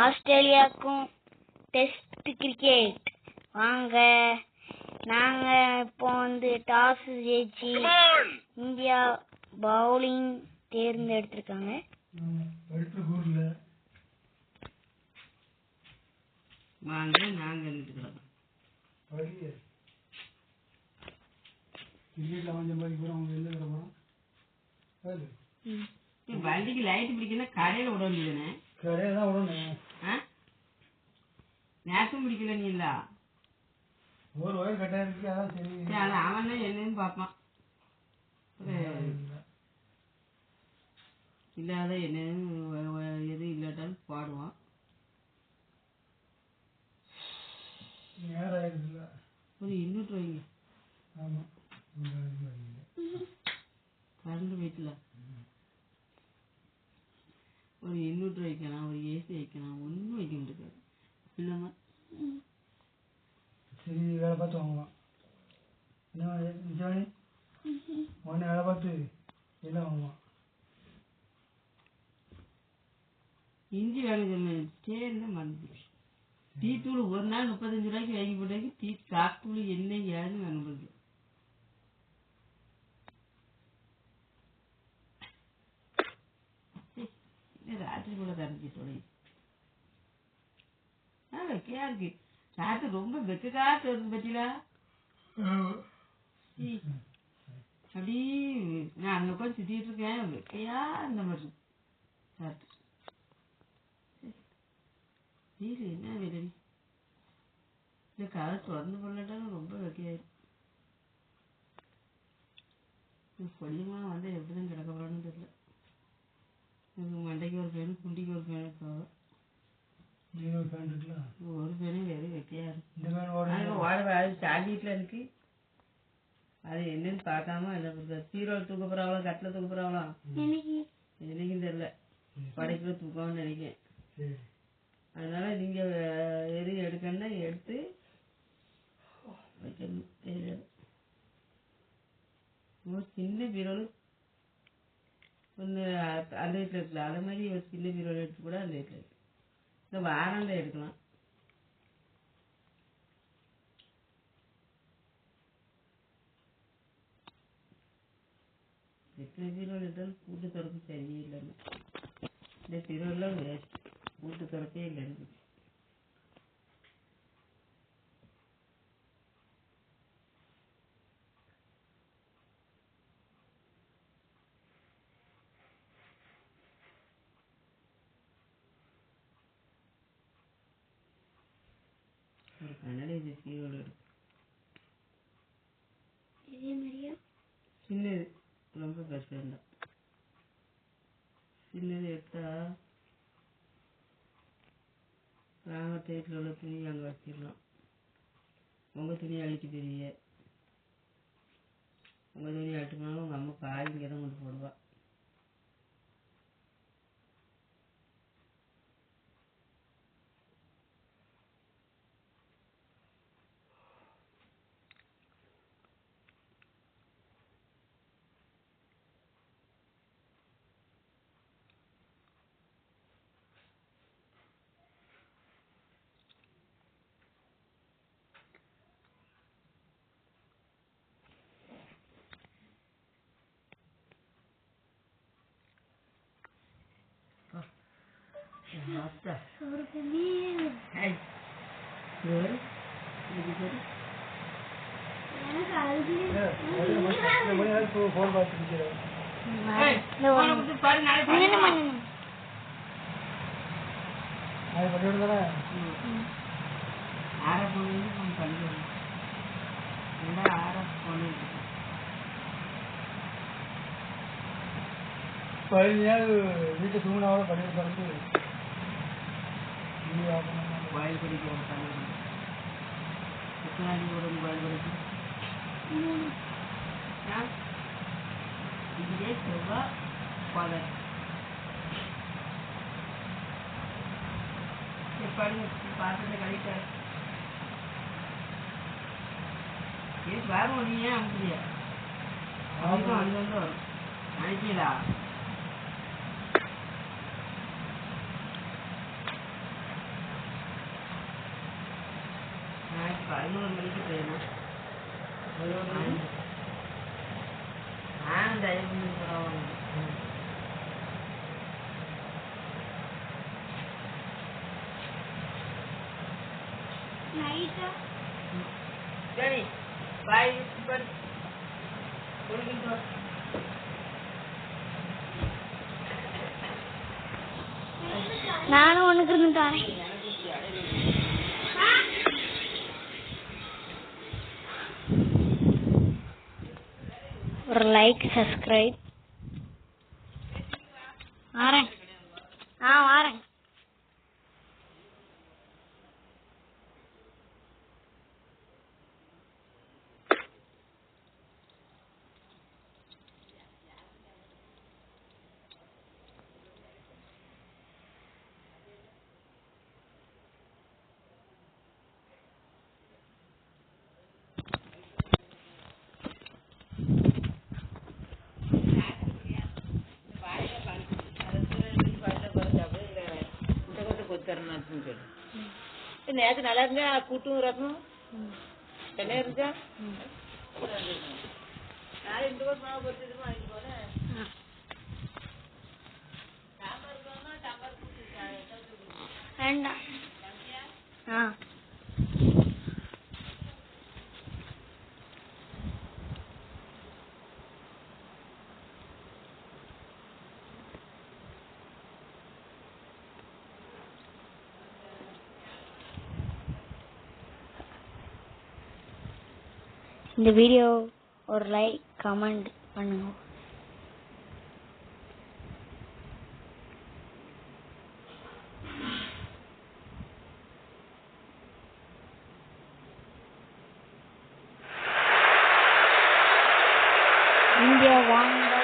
ஆஸ்திரேலியாவுக்கும் test cricket. வாங்க, நாங்க இப்போ டாஸ் ஜெயிச்சு இந்தியா பவுலிங் தேர்ந்தெடுத்திருக்காங்க. வாங்க நாங்க எடுத்துக்கலாம். வண்டிக்கு லைட் பிடிக்கணும், கடையில விட வேண்டியதுதானே? கடையில தான் விடணும். நேசம் பிடிக்கல நீ இல்ல ஒரு வயர் கட்டாய இருக்கு. அதான் சரி, அவன் தான் என்னன்னு பார்ப்பான். இல்லாத என்னன்னு எது இல்லாட்டாலும் பாடுவான். ஒரு இன்னூற்று வைங்க. கரண்ட் வீட்டில் ஒரு இன்னூற்று வைக்கலாம், ஒரு ஏசி வைக்கலாம், ஒன்றும் வைக்க முடியாது. இல்லைம்மா சரி, வேலை பார்த்து வாங்கலாம். என்ன ஒன்று வேலை பார்த்து என்ன வாங்கலாம். இஞ்சி வேலை சொன்னேன். சரிதான் மறந்துச்சு. டீ தூள் ஒரு நாள் 35 ரூபாய்க்கு வாங்கி போட்டாக்கி டீ காத்தூள் என்ன ஏன்னு அனுப்புறது. ராத்திரி கூட கரைஞ்சிட்டு வெக்கையா இருக்கு. ராத்திரி ரொம்ப வெக்க காத்து வருது பத்தியா. அப்படி நான் அங்க உட்காந்து சுத்திட்டு இருக்கேன். வெக்கையா இந்த மாதிரி ராத்திரி வீடு என்ன வீடு இந்த கதை திறந்து பண்ணட்டாலும் ரொம்ப வெக்கையாயிரும். கொல்லியமா எப்படிதான் கிடக்க போறான்னு தெரியல. மண்டைக்கு ஒரு பேனு, குண்டிக்கு ஒரு பேனு இருக்காங்க. ஒரு பேனு வெறும் வெக்கையா இருக்கு. சாண்டிட்டுல இருக்கு. அது என்னன்னு பார்க்காம என்ன பண்றது. சீரோல் தூக்க போறாங்களோ, கட்டில தூக்க போறாங்களோ என்னைக்கும் தெரியல. படைக்குள்ள தூக்கம்னு நினைக்கிறேன். அதனால நீங்க எது எடுக்கணும்னா எடுத்து வைக்கணும். தெரியாது. சின்ன பீரோல் ஒன்று அந்த வீட்டில் இருக்குல்ல, அதே மாதிரி ஒரு சின்ன பீரோல் எடுத்து கூட அந்த வீட்டில் இருக்கு. இந்த வாராண்ட எடுக்கலாம். எத்தனை பீரோல் எடுத்தாலும் கூட்டு திறப்பு சரியே இல்லைன்னு. இந்த பீரோல்லாம் வேஸ்ட், கூட்டு திறப்பே இல்லைன்னு. ஒரு கண்ணாடி பீரோல் எடுக்கும். சின்னது ரொம்ப கஷ்டம் தான். சின்னது எடுத்தா நாங்கள் தேட்டில் உள்ள துணி அங்கே வச்சிடலாம். உங்கள் துணி அழிக்க தெரிய, உங்கள் துணி அழிட்டுனாலும் உங்கள் அம்மா பாய் இங்கே தான் கொண்டு போடுவா. வீட்டு தூங்கினாவோட படிக்க தொடர்ந்து கோயில் படிக்கிறோம். எத்தனை கோயில் படிக்கும் இதே செவ்வாய் பல பாத்திரத்தை கழிக்க வரும். நீ ஏன் அனுப்பியா அங்கே வரும் நினைக்கிறா. 11 மணிக்கு ட்ரெயினா? டைம் பரவாயில்ல. சரி பாய். குளிக்கிட்டு வா. நானும் உனக்கு இருந்து தரேன். ஒரு லைக், சப்ஸ்கிரைப். வரேன். வரேன். நேற்று நல்லா இருந்தா கூட்டும் ரசம் என்ன இருந்தா நான் இந்த ஒரு மாவு பொறுத்தது வாங்கிட்டு போனேன். வேண்டாம். இந்த வீடியோ ஒரு லைக், கமெண்ட் பண்ணுங்க. இந்தியா வாங்க.